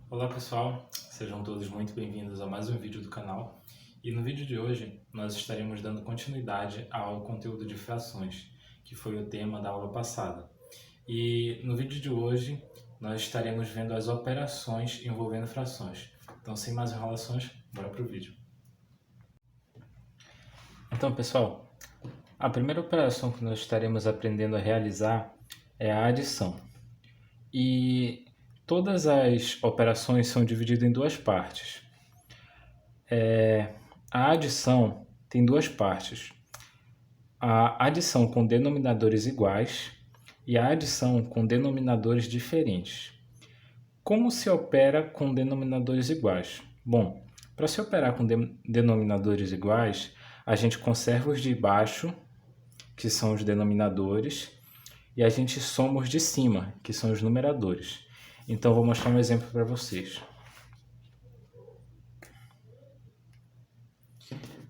Olá pessoal, sejam todos muito bem-vindos a mais um vídeo do canal. E no vídeo de hoje nós estaremos dando continuidade ao conteúdo de frações, que foi o tema da aula passada. E no vídeo de hoje nós estaremos vendo as operações envolvendo frações. Então, sem mais enrolações, bora para o vídeo. Então pessoal, a primeira operação que nós estaremos aprendendo a realizar é a adição. E todas as operações são divididas em duas partes. A adição tem duas partes. A adição com denominadores iguais e a adição com denominadores diferentes. Como se opera com denominadores iguais? Bom, para se operar com denominadores iguais, a gente conserva os de baixo, que são os denominadores, e a gente soma os de cima, que são os numeradores. Então, vou mostrar um exemplo para vocês.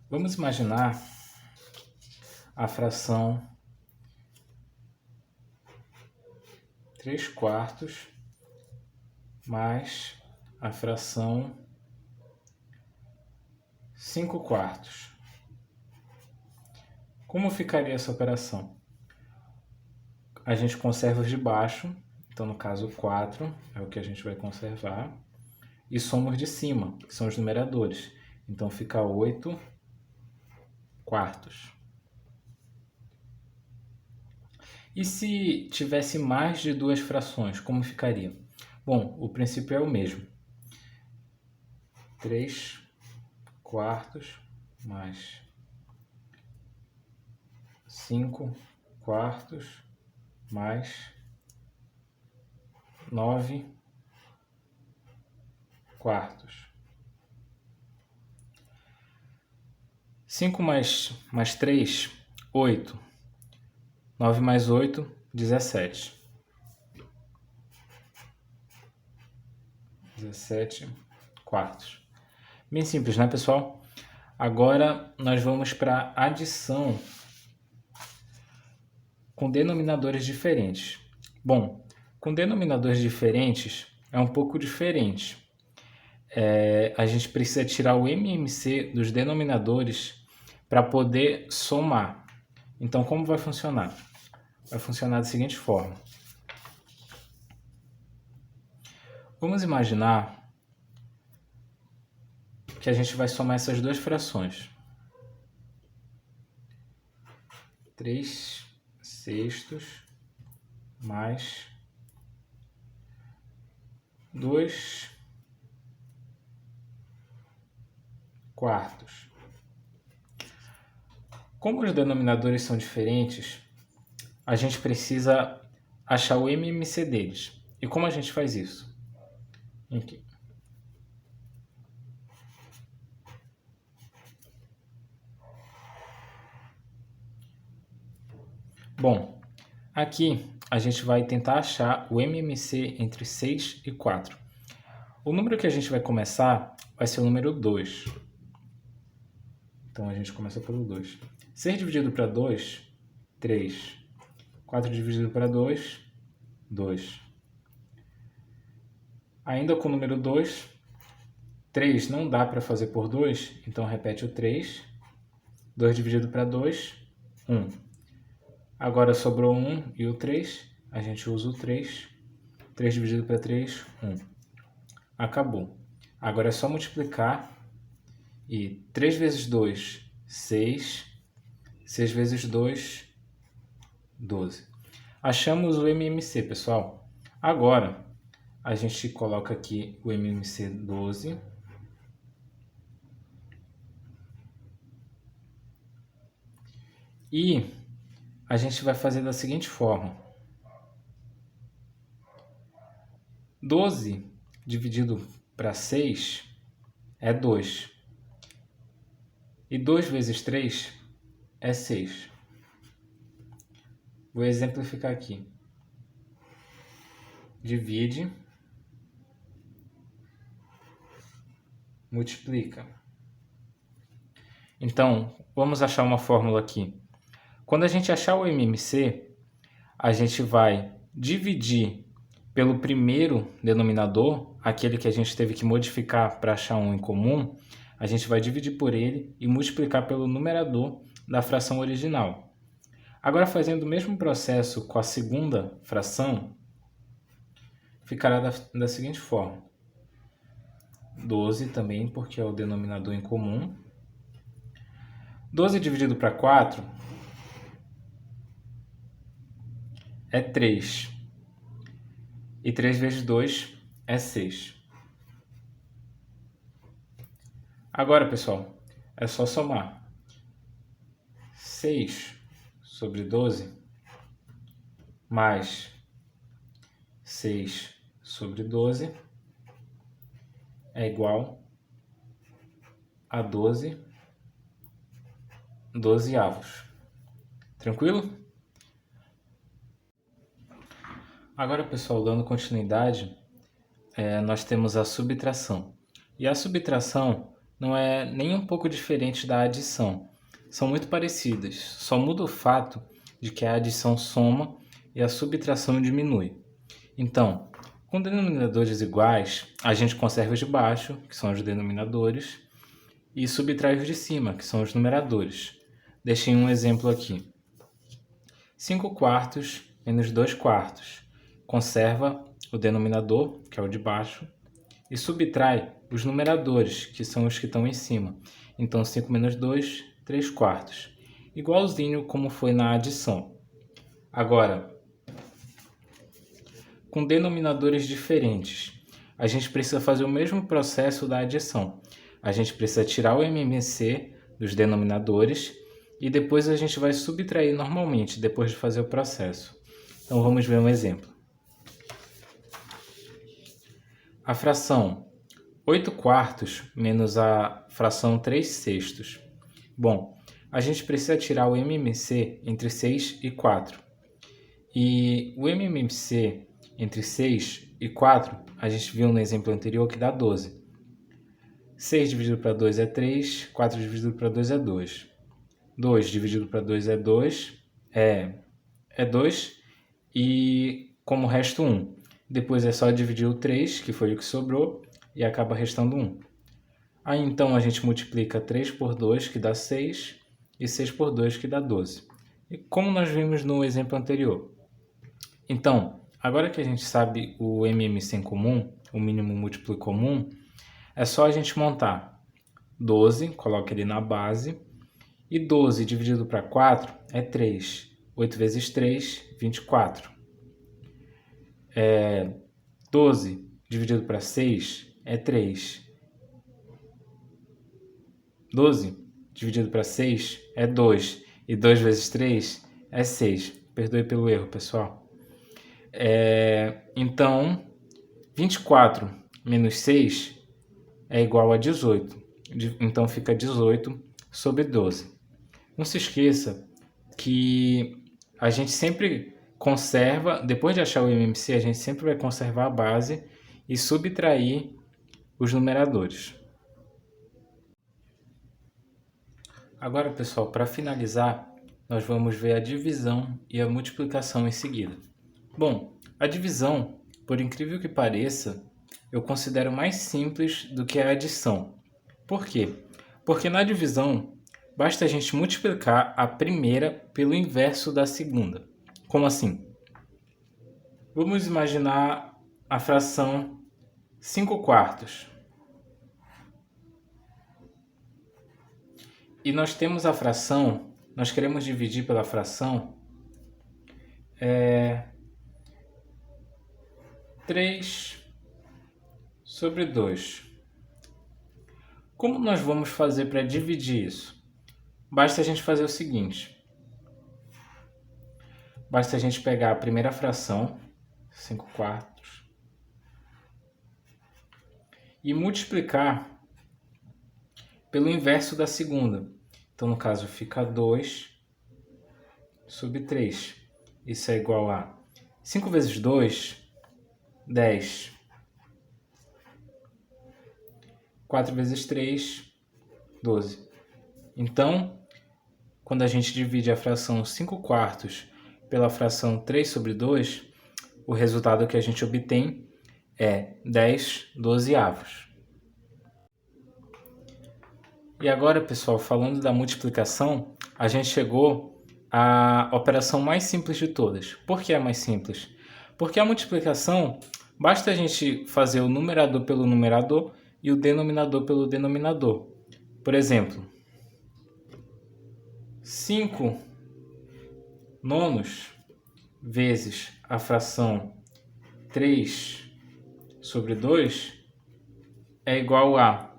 Vamos imaginar a fração 3/4 mais a fração 5/4. Como ficaria essa operação? A gente conserva os de baixo, então no caso 4 é o que a gente vai conservar, e soma os de cima, que são os numeradores. Então fica 8/4. E se tivesse mais de duas frações, como ficaria? Bom, o princípio é o mesmo. 3/4 mais 5/4 mais 9/4. 5 mais 3, 8. 9 mais 8, 17. 17/4. Bem simples, né, pessoal? Agora nós vamos para a adição com denominadores diferentes. Bom, com denominadores diferentes é um pouco diferente. A gente precisa tirar o MMC dos denominadores para poder somar. Então, como vai funcionar? Vai funcionar da seguinte forma. Vamos imaginar que a gente vai somar essas duas frações. 3/6 mais 2/4. Como os denominadores são diferentes, a gente precisa achar o MMC deles. E como a gente faz isso? Aqui. Bom, aqui a gente vai tentar achar o MMC entre 6 e 4. O número que a gente vai começar vai ser o número 2. Então a gente começa pelo 2. 6 dividido para 2, 3. 4 dividido para 2, 2. Ainda com o número 2, 3 não dá para fazer por 2, então repete o 3. 2 dividido para 2, 1. Agora sobrou 1 e o 3, a gente usa o 3. 3 dividido para 3, 1. Acabou. Agora é só multiplicar. E 3 vezes 2, 6. 6 vezes 2, 12. Achamos o MMC, pessoal. Agora, a gente coloca aqui o MMC 12. E a gente vai fazer da seguinte forma. 12 dividido para 6 é 2. E 2 vezes 3 é 6. Vou exemplificar aqui. Divide. Multiplica. Então, vamos achar uma fórmula aqui. Quando a gente achar o MMC, a gente vai dividir pelo primeiro denominador, aquele que a gente teve que modificar para achar um em comum, a gente vai dividir por ele e multiplicar pelo numerador da fração original. Agora, fazendo o mesmo processo com a segunda fração, ficará da seguinte forma. 12 também, porque é o denominador em comum. 12 dividido para 4 é 3. E 3 vezes 2 é 6. Agora, pessoal, é só somar. 6 sobre 12 mais 6 sobre 12 é igual a 12 dozeavos. Tranquilo? Agora, pessoal, dando continuidade, nós temos a subtração. E a subtração não é nem um pouco diferente da adição. São muito parecidas, só muda o fato de que a adição soma e a subtração diminui. Então, com denominadores iguais, a gente conserva os de baixo, que são os denominadores, e subtrai os de cima, que são os numeradores. Deixei um exemplo aqui. 5 quartos menos 2 quartos. Conserva o denominador, que é o de baixo, e subtrai os numeradores, que são os que estão em cima. Então, 5 menos 2, 3 quartos. Igualzinho como foi na adição. Agora, com denominadores diferentes, a gente precisa fazer o mesmo processo da adição. A gente precisa tirar o MMC dos denominadores e depois a gente vai subtrair normalmente, depois de fazer o processo. Então, vamos ver um exemplo. A fração 8 quartos menos a fração 3 sextos. Bom, a gente precisa tirar o MMC entre 6 e 4. E o MMC entre 6 e 4, a gente viu no exemplo anterior que dá 12. 6 dividido para 2 é 3, 4 dividido para 2 é 2. 2 dividido para 2 é 2, é 2, e como resto 1. Depois é só dividir o 3, que foi o que sobrou, e acaba restando 1. Aí então a gente multiplica 3 por 2, que dá 6, e 6 por 2, que dá 12. E como nós vimos no exemplo anterior. Então, agora que a gente sabe o MMC em comum, o mínimo múltiplo comum, é só a gente montar 12, coloca ele na base, e 12 dividido para 4 é 3. 8 vezes 3, 24. 12 dividido para 6 é 3. 12 dividido para 6 é 2. E 2 vezes 3 é 6. Perdoe pelo erro, pessoal. Então, 24 menos 6 é igual a 18. Então, fica 18 sobre 12. Não se esqueça que a gente sempre conserva, depois de achar o MMC, a gente sempre vai conservar a base e subtrair os numeradores. Agora, pessoal, para finalizar, nós vamos ver a divisão e a multiplicação em seguida. Bom, a divisão, por incrível que pareça, eu considero mais simples do que a adição. Por quê? Porque na divisão, basta a gente multiplicar a primeira pelo inverso da segunda. Como assim? Vamos imaginar a fração 5 quartos. E nós temos a fração, nós queremos dividir pela fração 3 sobre 2. Como nós vamos fazer para dividir isso? Basta a gente fazer o seguinte. Basta a gente pegar a primeira fração, 5 quartos, e multiplicar pelo inverso da segunda. Então, no caso, fica 2 sobre 3. Isso é igual a 5 vezes 2, 10. 4 vezes 3, 12. Então, quando a gente divide a fração 5 quartos pela fração 3 sobre 2, o resultado que a gente obtém é 10/12. E agora, pessoal, falando da multiplicação, a gente chegou à operação mais simples de todas. Por que é mais simples? Porque a multiplicação, basta a gente fazer o numerador pelo numerador e o denominador pelo denominador. Por exemplo, 5 nonos vezes a fração 3/2 é igual a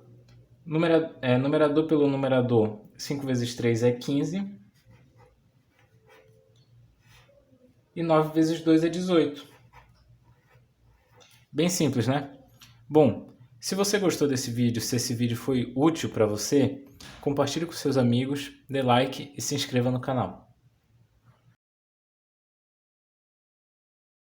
numerador pelo numerador, 5 vezes 3 é 15 e 9 vezes 2 é 18. Bem simples, né? Bom, se você gostou desse vídeo, se esse vídeo foi útil para você, compartilhe com seus amigos, dê like e se inscreva no canal.